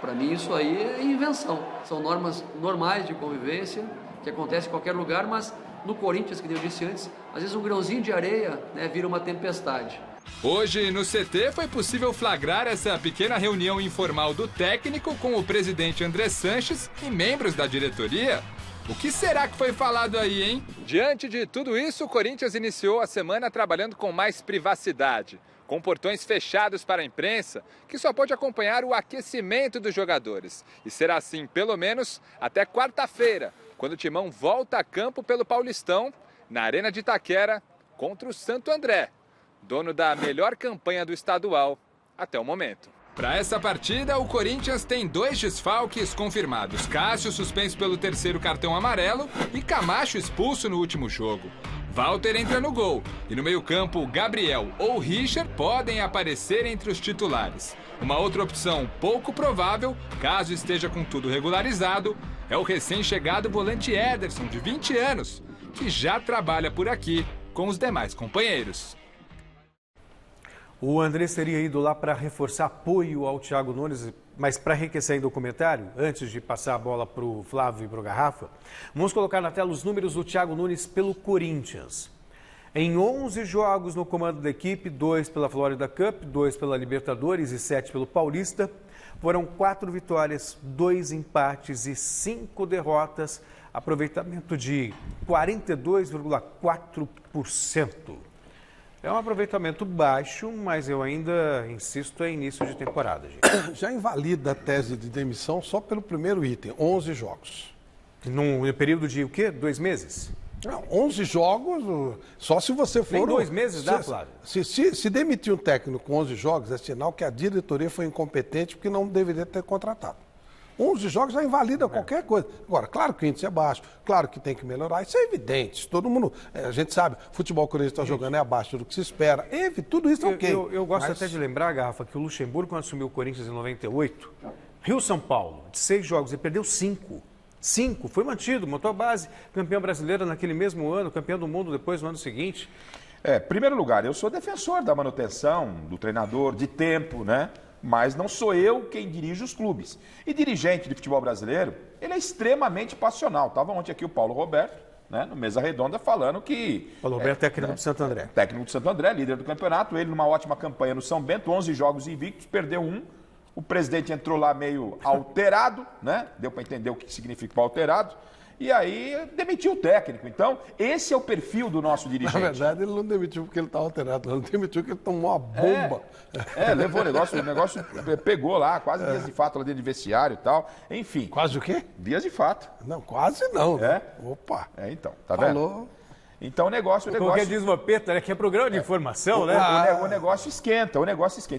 Para mim isso aí é invenção. São normas normais de convivência, que acontece em qualquer lugar, mas no Corinthians, que eu disse antes, às vezes um grãozinho de areia, né, vira uma tempestade. Hoje, no CT, foi possível flagrar essa pequena reunião informal do técnico com o presidente André Sanches e membros da diretoria. O que será que foi falado aí, hein? Diante de tudo isso, o Corinthians iniciou a semana trabalhando com mais privacidade, com portões fechados para a imprensa, que só pode acompanhar o aquecimento dos jogadores. E será assim, pelo menos, até quarta-feira, quando o Timão volta a campo pelo Paulistão, na Arena de Itaquera, contra o Santo André, dono da melhor campanha do estadual até o momento. Para essa partida, o Corinthians tem 2 desfalques confirmados. Cássio suspenso pelo 3º cartão amarelo e Camacho expulso no último jogo. Walter entra no gol e no meio-campo, Gabriel ou Richard podem aparecer entre os titulares. Uma outra opção pouco provável, caso esteja com tudo regularizado, é o recém-chegado volante Ederson, de 20 anos, que já trabalha por aqui com os demais companheiros. O André teria ido lá para reforçar apoio ao Thiago Nunes, mas para enriquecer ainda o comentário, antes de passar a bola para o Flávio e para o Garrafa, vamos colocar na tela os números do Thiago Nunes pelo Corinthians. Em 11 jogos no comando da equipe, 2 pela Florida Cup, 2 pela Libertadores e 7 pelo Paulista, foram 4 vitórias, 2 empates e 5 derrotas, aproveitamento de 42,4%. É um aproveitamento baixo, mas eu ainda insisto, é início de temporada, gente. Já invalida a tese de demissão só pelo primeiro item, 11 jogos. Num período de o quê? 2 meses? Não, 11 jogos, só se você for... Nem 2 meses dá, Flávio? Se demitir um técnico com 11 jogos, é sinal que a diretoria foi incompetente porque não deveria ter contratado. 11 jogos já invalida qualquer coisa. Agora, claro que o índice é baixo, claro que tem que melhorar, isso é evidente. Todo mundo, a gente sabe, futebol que o Corinthians está jogando é abaixo do que se espera. Tudo isso é ok. Eu gosto até de lembrar, Garrafa, que o Luxemburgo, quando assumiu o Corinthians em 98, Rio-São Paulo, de 6 jogos, ele perdeu 5. 5, foi mantido, montou a base, campeão brasileiro naquele mesmo ano, campeão do mundo depois no ano seguinte. Primeiro lugar, eu sou defensor da manutenção do treinador, de tempo, né? Mas não sou eu quem dirige os clubes. E dirigente de futebol brasileiro, ele é extremamente passional. Estava ontem aqui o Paulo Roberto, né, no Mesa Redonda, falando que... Paulo Roberto, técnico do Santo André. Técnico do Santo André, líder do campeonato. Ele numa ótima campanha no São Bento, 11 jogos invictos, perdeu 1. O presidente entrou lá meio alterado, né? Deu para entender o que significa alterado. E aí demitiu o técnico. Então, esse é o perfil do nosso dirigente. Na verdade, ele não demitiu porque ele está alterado, ele demitiu porque ele tomou uma bomba. Levou o negócio pegou lá, quase dias de fato lá dentro de vestiário e tal. Enfim. Quase o quê? Dias de fato. Não, quase não. Opa. Então, tá vendo? Falou. Então o negócio... Como que diz o Vampeta, né? Que é programa de informação, né? O negócio esquenta,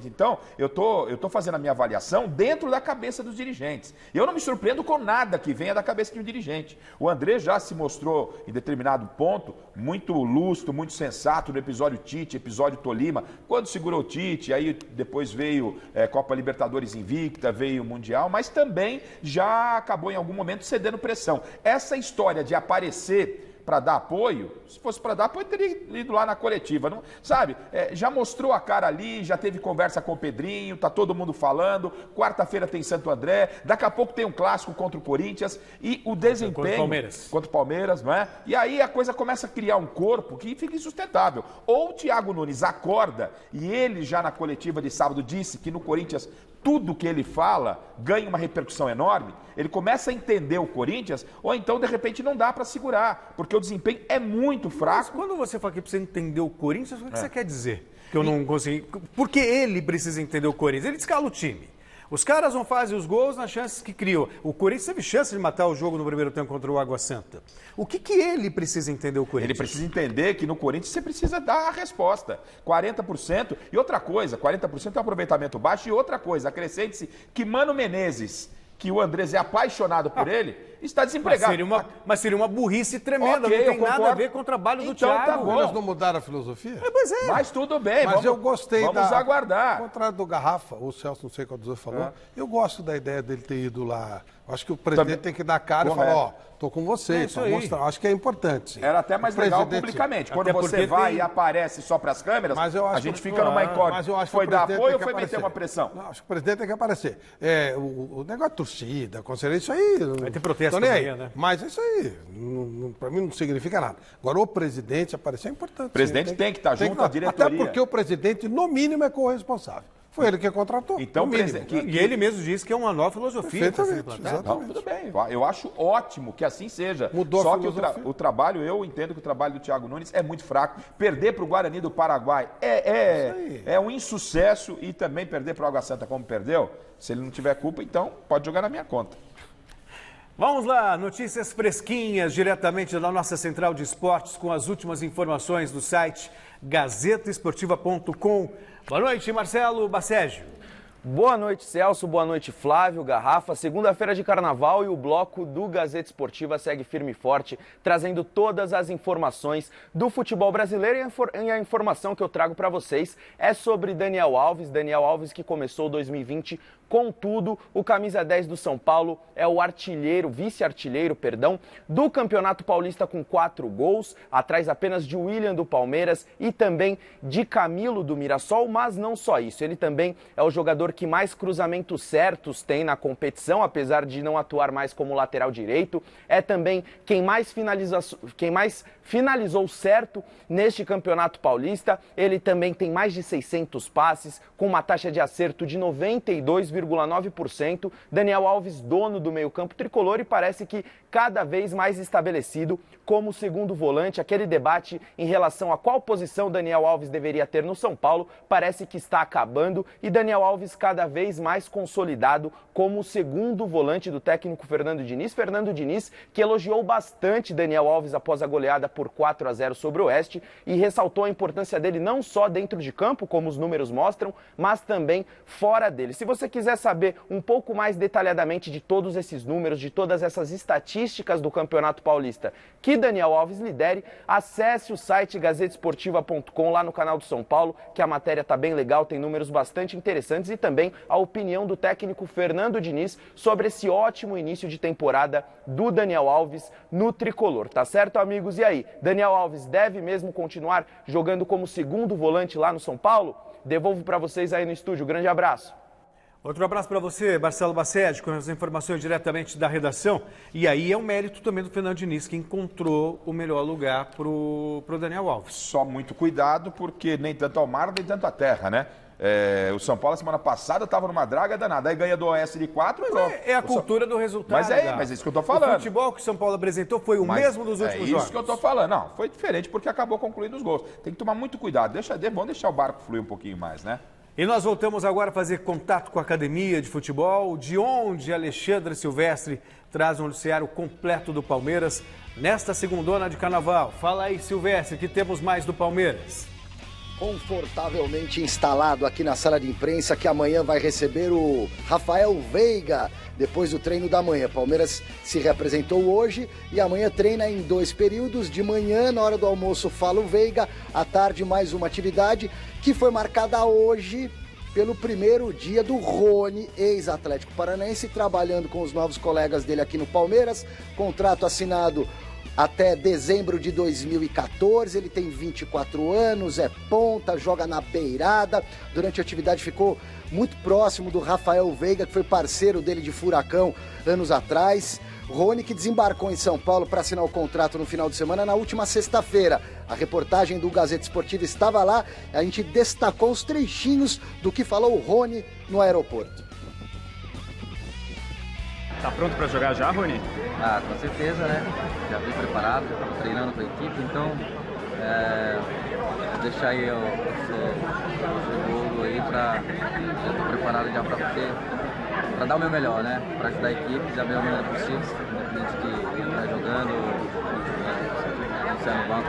Então, eu tô fazendo a minha avaliação dentro da cabeça dos dirigentes. Eu não me surpreendo com nada que venha da cabeça de um dirigente. O André já se mostrou, em determinado ponto, muito lustro, muito sensato no episódio Tite, episódio Tolima, quando segurou o Tite, aí depois veio Copa Libertadores invicta, veio o Mundial, mas também já acabou em algum momento cedendo pressão. Essa história de aparecer para dar apoio, se fosse para dar apoio, teria ido lá na coletiva, não, sabe? Já mostrou a cara ali, já teve conversa com o Pedrinho, tá todo mundo falando, quarta-feira tem Santo André, daqui a pouco tem um clássico contra o Corinthians, e o desempenho... Contra o Palmeiras, não é? E aí a coisa começa a criar um corpo que fica insustentável. Ou o Thiago Nunes acorda, e ele já na coletiva de sábado disse que no Corinthians tudo que ele fala ganha uma repercussão enorme, ele começa a entender o Corinthians, ou então, de repente, não dá para segurar, porque o desempenho é muito fraco. Mas quando você fala que precisa entender o Corinthians, o que você quer dizer? Que eu não consegui... Porque ele precisa entender o Corinthians, ele escala o time. Os caras vão fazer os gols nas chances que criam. O Corinthians teve chance de matar o jogo no primeiro tempo contra o Água Santa. O que ele precisa entender o Corinthians? Ele precisa entender que no Corinthians você precisa dar a resposta. 40%. E outra coisa, 40% é um aproveitamento baixo. E outra coisa, acrescente-se que Mano Menezes, que o Andrés é apaixonado por ele, está desempregado. Mas seria uma burrice tremenda, Okay, não tem nada a ver com o trabalho do Thiago. Tá bom. Eles não mudaram a filosofia? Pois é. Mas tudo bem, mas eu gostei vamos aguardar. Ao contrário do Garrafa, o Celso, não sei qual dos dois falou, eu gosto da ideia dele ter ido lá. Acho que o presidente tem que dar cara e falar, tô com vocês, mostrar. Acho que é importante. Sim. Era até mais legal publicamente. Quando você vai e aparece só para as câmeras, a gente fica numa incógnita. Foi dar apoio ou foi meter uma pressão? Não, acho que o presidente tem que aparecer. O negócio de torcida, conselheiro, isso aí... Vai ter protesto amanhã, né? Mas isso aí, para mim não significa nada. Agora, o presidente aparecer é importante. O presidente tem que estar junto à diretoria. Até porque o presidente, no mínimo, é corresponsável. Foi ele que contratou. Então, e ele mesmo disse que é uma nova filosofia. Não, tudo bem. Eu acho ótimo que assim seja. Mudou Só a que o trabalho, eu entendo que o trabalho do Thiago Nunes é muito fraco. Perder para o Guarani do Paraguai é um insucesso, e também perder para o Água Santa como perdeu. Se ele não tiver culpa, então pode jogar na minha conta. Vamos lá, notícias fresquinhas diretamente da nossa central de esportes com as últimas informações do site gazetaesportiva.com. Boa noite, Marcelo Bacégio. Boa noite, Celso. Boa noite, Flávio, Garrafa. Segunda-feira de carnaval e o bloco do Gazeta Esportiva segue firme e forte, trazendo todas as informações do futebol brasileiro, e a informação que eu trago para vocês é sobre Daniel Alves. Daniel Alves, que começou 2020 com tudo. O camisa 10 do São Paulo é o vice-artilheiro, do Campeonato Paulista com 4 gols, atrás apenas de William do Palmeiras e também de Camilo do Mirassol, mas não só isso. Ele também é o jogador que mais cruzamentos certos tem na competição, apesar de não atuar mais como lateral direito. É também quem mais finalizou certo neste Campeonato Paulista. Ele também tem mais de 600 passes, com uma taxa de acerto de 92,9%. Daniel Alves, dono do meio-campo tricolor, e parece que cada vez mais estabelecido como segundo volante. Aquele debate em relação a qual posição Daniel Alves deveria ter no São Paulo parece que está acabando, e Daniel Alves cada vez mais consolidado como segundo volante do técnico Fernando Diniz. Fernando Diniz, que elogiou bastante Daniel Alves após a goleada por 4-0 sobre o Oeste, e ressaltou a importância dele não só dentro de campo, como os números mostram, mas também fora dele. Se você quiser saber um pouco mais detalhadamente de todos esses números, de todas essas estatísticas do Campeonato Paulista que Daniel Alves lidere, acesse o site gazetesportiva.com lá no canal do São Paulo, que a matéria está bem legal, tem números bastante interessantes, e também a opinião do técnico Fernando Diniz sobre esse ótimo início de temporada do Daniel Alves no tricolor. Tá certo, amigos? E aí, Daniel Alves deve mesmo continuar jogando como segundo volante lá no São Paulo? Devolvo para vocês aí no estúdio. Grande abraço. Outro abraço para você, Marcelo Bacedi, com as informações diretamente da redação. E aí é um mérito também do Fernando Diniz, que encontrou o melhor lugar para o Daniel Alves. Só muito cuidado, porque nem tanto ao mar, nem tanto à terra, né? O São Paulo, semana passada, estava numa draga danada. Aí ganha do Oeste de 4 e logo. É a cultura do resultado. Mas é isso que eu tô falando. O futebol que o São Paulo apresentou foi o mesmo dos últimos jogos. É isso que eu tô falando. Não, foi diferente porque acabou concluindo os gols. Tem que tomar muito cuidado. Vamos deixar o barco fluir um pouquinho mais, né? E nós voltamos agora a fazer contato com a academia de futebol, de onde Alexandre Silvestre traz um noticiário completo do Palmeiras nesta segundona de carnaval. Fala aí, Silvestre, que temos mais do Palmeiras. Confortavelmente instalado aqui na sala de imprensa, que amanhã vai receber o Rafael Veiga, depois do treino da manhã. Palmeiras se reapresentou hoje e amanhã treina em 2 períodos. De manhã, na hora do almoço, fala o Veiga. À tarde, mais uma atividade que foi marcada hoje pelo primeiro dia do Rony, ex-Atlético Paranaense, trabalhando com os novos colegas dele aqui no Palmeiras. Contrato assinado até dezembro de 2014, ele tem 24 anos, é ponta, joga na beirada. Durante a atividade ficou muito próximo do Rafael Veiga, que foi parceiro dele de Furacão anos atrás. Rony, que desembarcou em São Paulo para assinar o contrato no final de semana, na última sexta-feira. A reportagem do Gazeta Esportiva estava lá, a gente destacou os trechinhos do que falou o Rony no aeroporto. Tá pronto para jogar já, Rony? Ah, com certeza, né? Já vim preparado, já estava treinando com a equipe, então vou deixar aí o segundo aí para já estou preparado já para dar o meu melhor, né? Para ajudar a equipe da melhor maneira possível, independente de estar jogando, iniciar no banco,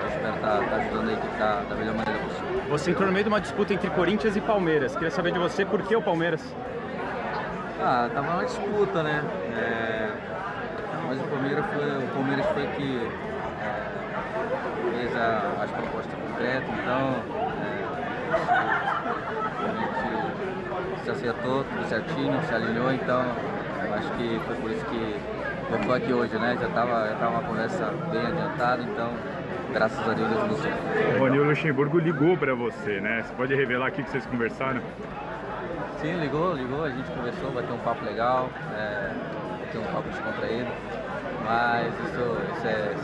espero estar ajudando a equipe da melhor maneira possível. Você entrou no meio de uma disputa entre Corinthians e Palmeiras. Queria saber de você por que o Palmeiras? Ah, tava uma disputa, né? Mas o Palmeiras foi que fez as propostas concretas, então a gente se acertou, tudo certinho, se alinhou, então acho que foi por isso que eu estou aqui hoje, né? Já tava uma conversa bem adiantada, então graças a Deus deu tudo certo. O Rony Luxemburgo ligou para você, né? Você pode revelar aqui que vocês conversaram? Sim, ligou, a gente conversou, vai ter um papo legal, vai ter um papo descontraído, mas isso é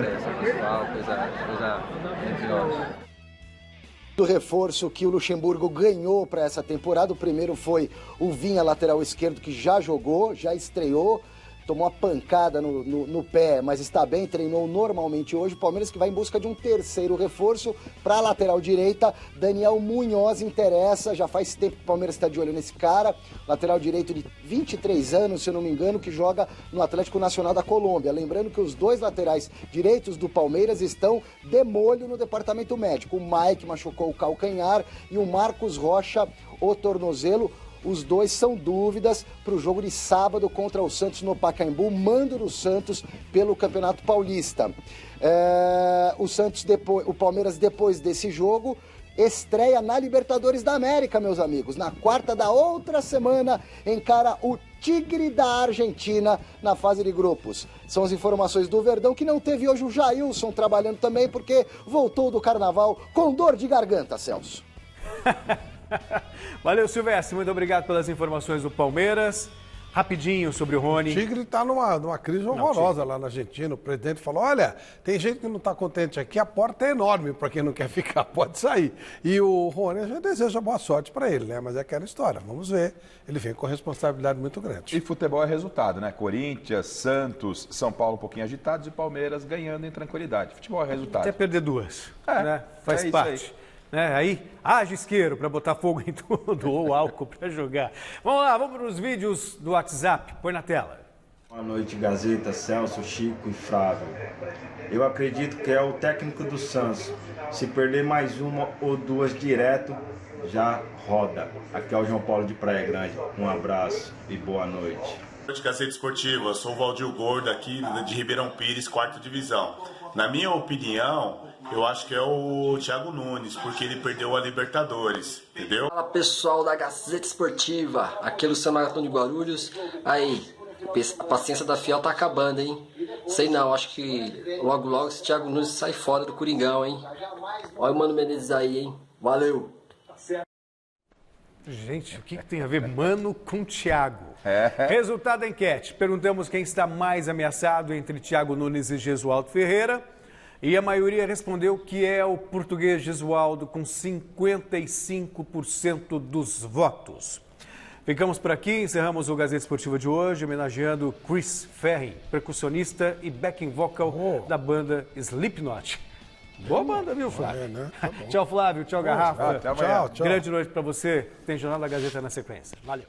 pessoal, coisa entre nós. Do reforço que o Luxemburgo ganhou para essa temporada, o primeiro foi o Vinha, lateral esquerdo, que já jogou, já estreou, tomou uma pancada no pé, mas está bem, treinou normalmente hoje. O Palmeiras que vai em busca de um terceiro reforço para a lateral direita. Daniel Munhoz interessa, já faz tempo que o Palmeiras está de olho nesse cara. Lateral direito de 23 anos, se eu não me engano, que joga no Atlético Nacional da Colômbia. Lembrando que os 2 laterais direitos do Palmeiras estão de molho no departamento médico. O Mike machucou o calcanhar e o Marcos Rocha o tornozelo. Os 2 são dúvidas para o jogo de sábado contra o Santos no Pacaembu, mando do Santos pelo Campeonato Paulista. O Palmeiras, depois desse jogo, estreia na Libertadores da América, meus amigos. Na quarta da outra semana, encara o Tigre da Argentina na fase de grupos. São as informações do Verdão, que não teve hoje o Jailson trabalhando também, porque voltou do Carnaval com dor de garganta, Celso. Valeu, Silvestre. Muito obrigado pelas informações do Palmeiras. Rapidinho sobre o Rony. O Tigre está numa crise horrorosa lá na Argentina. O presidente falou, olha, tem gente que não está contente aqui, a porta é enorme para quem não quer ficar, pode sair. E o Rony, a gente deseja boa sorte para ele, né? Mas é aquela história, vamos ver. Ele vem com responsabilidade muito grande. E futebol é resultado, né? Corinthians, Santos, São Paulo um pouquinho agitados e Palmeiras ganhando em tranquilidade. Futebol é resultado. Até perder duas, né? Faz parte. Aí, haja isqueiro para botar fogo em tudo ou álcool para jogar. Vamos lá, vamos para os vídeos do WhatsApp. Põe na tela. Boa noite, Gazeta, Celso, Chico e Flávio. Eu acredito que é o técnico do Santos. Se perder mais uma ou duas direto, já roda. Aqui é o João Paulo de Praia Grande. Um abraço e boa noite. Boa noite, Gazeta Esportiva. Eu sou o Valdir Gordo, aqui de Ribeirão Pires, 4ª divisão. Na minha opinião, eu acho que é o Thiago Nunes, porque ele perdeu a Libertadores, entendeu? Fala, pessoal da Gazeta Esportiva, aqui é o Luciano Maratão de Guarulhos. Aí, a paciência da Fiel tá acabando, hein? Sei não, acho que logo logo esse Thiago Nunes sai fora do Coringão, hein? Olha o Mano Menezes aí, hein? Valeu! Gente, o que tem a ver Mano com Thiago? Resultado da enquete. Perguntamos quem está mais ameaçado entre Thiago Nunes e Gesualdo Ferreira. E a maioria respondeu que é o português Gesualdo, com 55% dos votos. Ficamos por aqui, encerramos o Gazeta Esportiva de hoje, homenageando Chris Ferrin, percussionista e backing vocal da banda Slipknot. Boa banda, viu, Flávio? Né? Tá tchau, Flávio. Tchau, Garrafa. Tchau. Grande noite para você. Tem Jornal da Gazeta na sequência. Valeu.